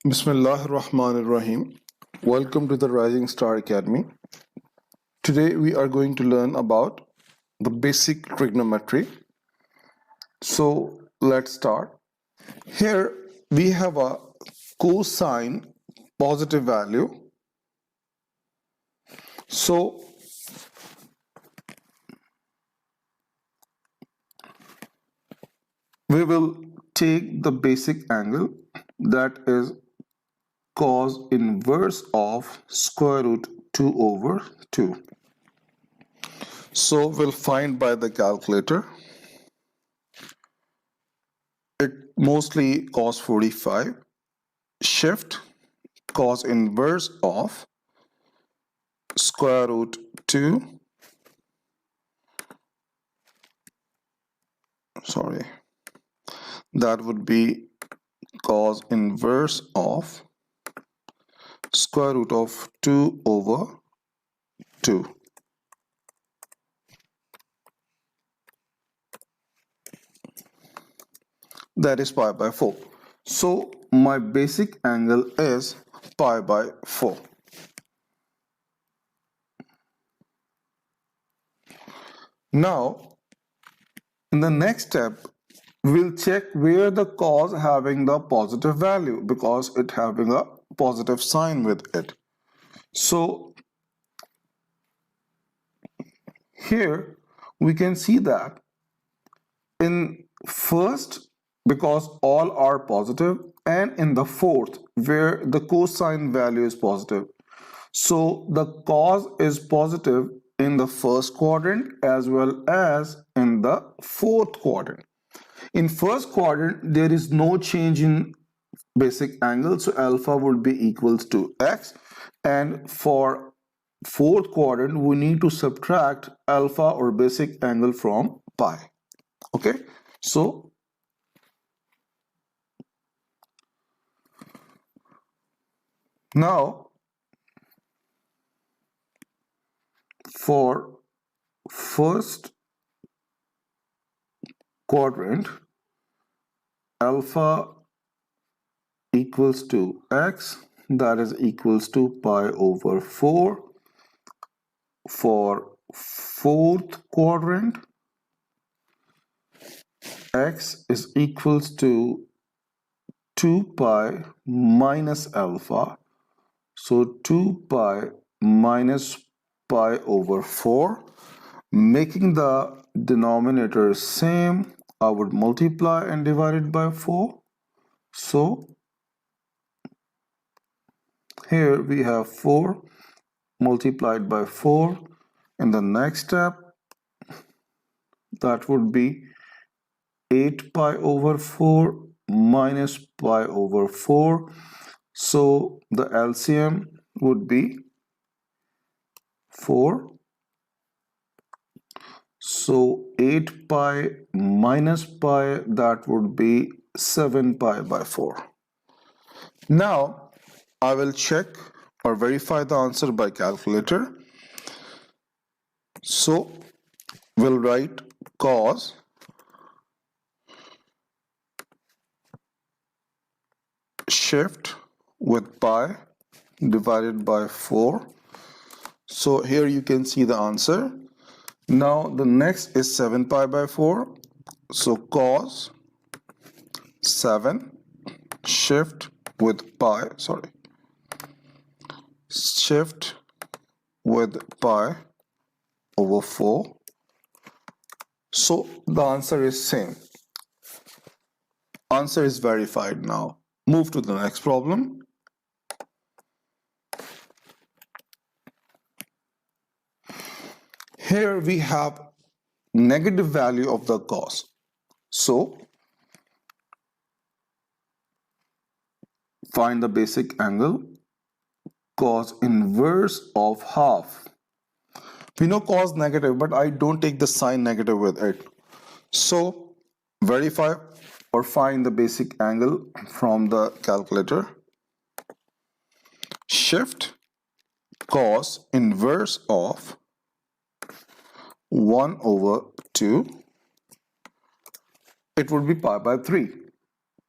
Bismillahirrahmanirrahim. Welcome to the Rising Star Academy. Today we are going to learn about the basic trigonometry. So let's start. Here we have a cosine positive value. So we will take the basic angle, that is cos inverse of square root 2 over 2. So we'll find by the calculator. It mostly cos 45. Shift cos inverse of square root 2. That would be cos inverse of square root of 2 over 2. That is pi by 4. So my basic angle is pi by 4. Now, in the next step, we'll check where the cos having the positive value, because it having a positive sign with it. So here we can see that in first, because all are positive, and in the fourth where the cosine value is positive. So the cos is positive in the first quadrant as well as in the fourth quadrant. In first quadrant there is no change in basic angle, so alpha would be equals to x, and for fourth quadrant we need to subtract alpha or basic angle from pi. Okay, so now for first quadrant, alpha equals to x, that is equals to pi over 4. For fourth quadrant, x is equals to 2 pi minus alpha, so 2 pi minus pi over 4, making the denominator same. I would multiply and divide it by 4. So here we have 4 multiplied by 4. In the next step, that would be 8 pi over 4 minus pi over 4. So the LCM would be 4. So 8 pi minus pi, that would be 7 pi by 4. Now I will check or verify the answer by calculator. So we'll write cos shift with pi divided by 4. So here you can see the answer. Now the next is 7 pi by 4. So cos 7 shift with pi, shift with pi over 4. So the answer is same. Answer is verified now. Move to the next problem. Here we have negative value of the cos. So find the basic angle, cos inverse of half. We know cos negative, but I don't take the sign negative with it. So verify or find the basic angle from the calculator. Shift cos inverse of 1 over 2. It would be pi by 3.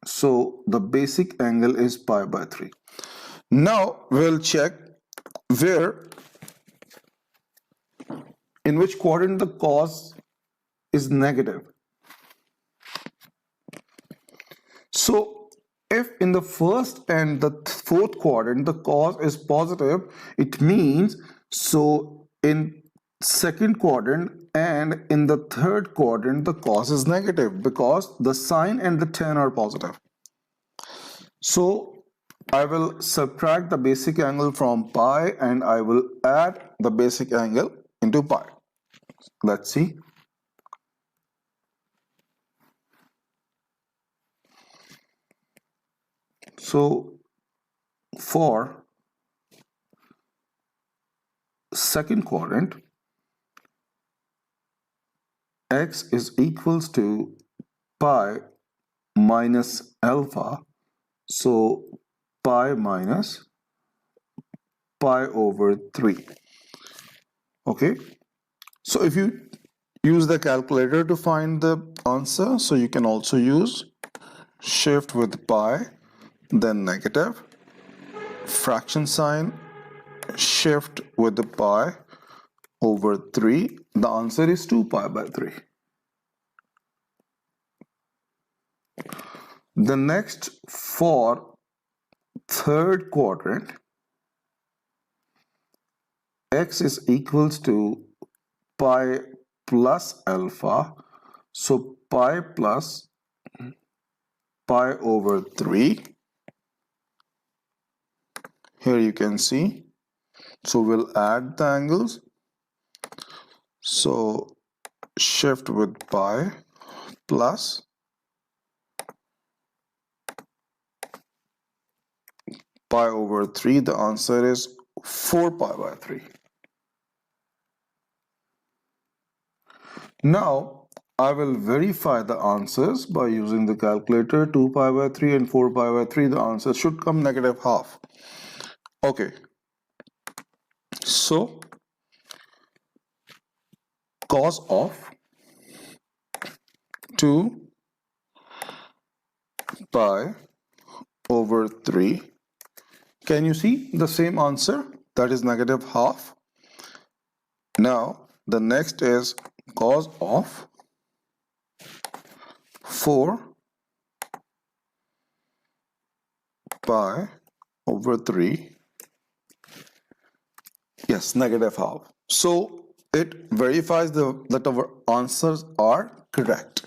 So the basic angle is pi by 3. Now we'll check where, in which quadrant the cos is negative. So if in the first and the fourth quadrant the cos is positive, it means so in second quadrant and in the third quadrant the cos is negative because the sine and the tan are positive. So I will subtract the basic angle from pi and I will add the basic angle into pi. Let's see. So for second quadrant, x is equals to pi minus alpha. So pi minus pi over 3. Okay. So if you use the calculator to find the answer, so you can also use shift with pi, then negative, fraction sign, shift with the pi over 3. The answer is 2 pi by 3. The next, for third quadrant, x is equals to pi plus alpha. So pi plus pi over 3. Here you can see. So we'll add the angles. So shift with pi plus pi over 3. The answer is 4 pi by 3. Now I will verify the answers by using the calculator. 2 pi by 3 and 4 pi by 3. The answer should come negative half. Okay. So cos of 2 pi over 3. Can you see the same answer? That is negative half. Now the next is cos of 4 pi over 3. Yes, negative half. So it verifies that our answers are correct.